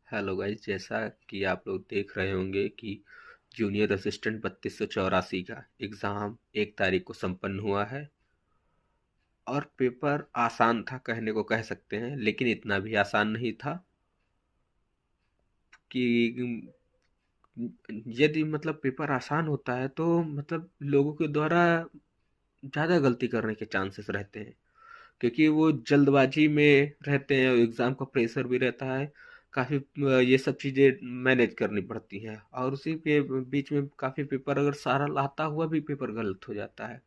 Hello guys, जैसा कि आप लोग देख रहे होंगे कि जूनियर असिस्टेंट 3284 का एग्ज़ाम 1 तारीख को संपन्न हुआ है। और पेपर आसान था, कहने को कह सकते हैं, लेकिन इतना भी आसान नहीं था कि यदि मतलब पेपर आसान होता है तो मतलब लोगों के द्वारा ज़्यादा गलती करने के चांसेस रहते हैं, क्योंकि वो जल्दबाजी में रहते हैं और एग्ज़ाम का प्रेशर भी रहता है। काफ़ी ये सब चीज़ें मैनेज करनी पड़ती हैं और उसी के बीच में काफ़ी पेपर अगर सारा आता हुआ भी पेपर गलत हो जाता है।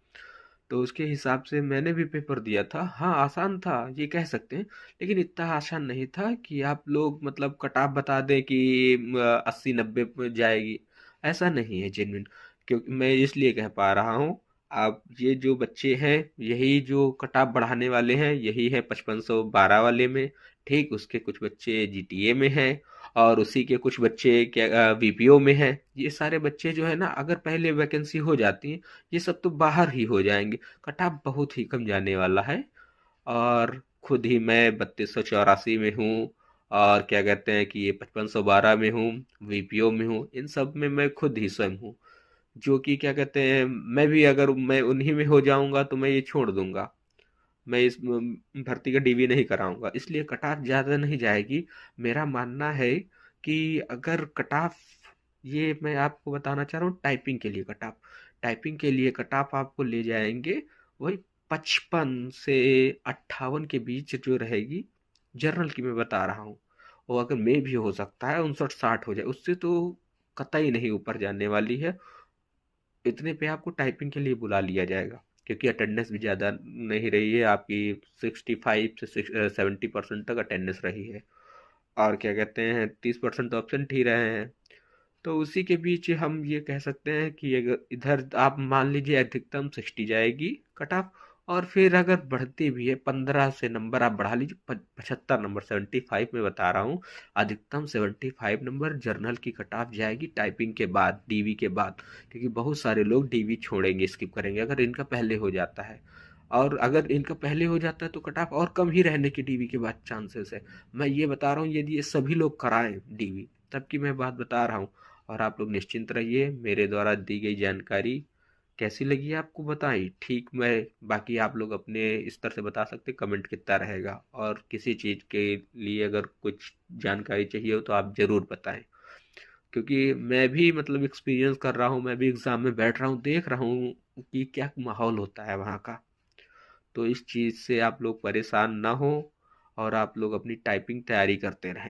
तो उसके हिसाब से मैंने भी पेपर दिया था। हाँ, आसान था ये कह सकते हैं, लेकिन इतना आसान नहीं था कि आप लोग मतलब कट ऑफ बता दें कि 80-90 पे जाएगी। ऐसा नहीं है जेन्युइन, क्योंकि मैं इसलिए कह पा रहा हूँ। आप ये जो बच्चे हैं, यही जो कट ऑफ बढ़ाने वाले हैं, यही है 5512 वाले में। ठीक उसके कुछ बच्चे जीटीए में हैं और उसी के कुछ बच्चे क्या वीपीओ में हैं। ये सारे बच्चे जो है ना, अगर पहले वैकेंसी हो जाती है, ये सब तो बाहर ही हो जाएंगे। कट ऑफ बहुत ही कम जाने वाला है। और खुद ही मैं 3284 में हूँ और क्या कहते हैं कि ये 5512 में हूँ, वीपीओ में हूँ। इन सब में मैं खुद ही स्वयं हूँ, जो कि क्या कहते हैं, मैं भी अगर मैं उन्हीं में हो जाऊंगा तो मैं ये छोड़ दूंगा। मैं इस भर्ती का डीवी नहीं कराऊंगा, इसलिए कट ऑफ ज़्यादा नहीं जाएगी। मेरा मानना है कि अगर कट ऑफ, ये मैं आपको बताना चाह रहा हूँ, टाइपिंग के लिए कट ऑफ, टाइपिंग के लिए कट ऑफ आपको ले जाएंगे वही 55 से 58 के बीच जो रहेगी। जर्नल की मैं बता रहा हूँ, वो अगर में भी हो सकता है 59-60 हो जाए, उससे तो कतई नहीं ऊपर जाने वाली है। इतने पे आपको टाइपिंग के लिए बुला लिया जाएगा, क्योंकि अटेंडेंस भी ज़्यादा नहीं रही है आपकी। 65 से 70% तक अटेंडेंस रही है। और क्या कहते हैं, 30% तो एब्सेंट ही रहे हैं। तो उसी के बीच हम ये कह सकते हैं कि अगर इधर आप मान लीजिए अधिकतम 60 जाएगी कट ऑफ। और फिर अगर बढ़ती भी है 15 से नंबर आप बढ़ा लीजिए, 75 नंबर, 75 में बता रहा हूँ। अधिकतम 75 नंबर जर्नल की कट ऑफ जाएगी टाइपिंग के बाद, डीवी के बाद। क्योंकि बहुत सारे लोग डीवी छोड़ेंगे, स्किप करेंगे अगर इनका पहले हो जाता है। और अगर इनका पहले हो जाता है तो कट ऑफ और कम ही रहने की डीवी के बाद चांसेस है। मैं ये बता रहा हूँ, यदि ये सभी लोग कराएं डीवी, तब की मैं बात बता रहा हूँ। और आप लोग निश्चिंत रहिए, मेरे द्वारा दी गई जानकारी कैसी लगी आपको बताई ठीक। मैं बाकी आप लोग अपने स्तर से बता सकते कमेंट कितना रहेगा, और किसी चीज़ के लिए अगर कुछ जानकारी चाहिए हो तो आप ज़रूर बताएं। क्योंकि मैं भी मतलब एक्सपीरियंस कर रहा हूँ, मैं भी एग्ज़ाम में बैठ रहा हूँ, देख रहा हूँ कि क्या माहौल होता है वहाँ का। तो इस चीज़ से आप लोग परेशान ना हो और आप लोग अपनी टाइपिंग तैयारी करते रहें।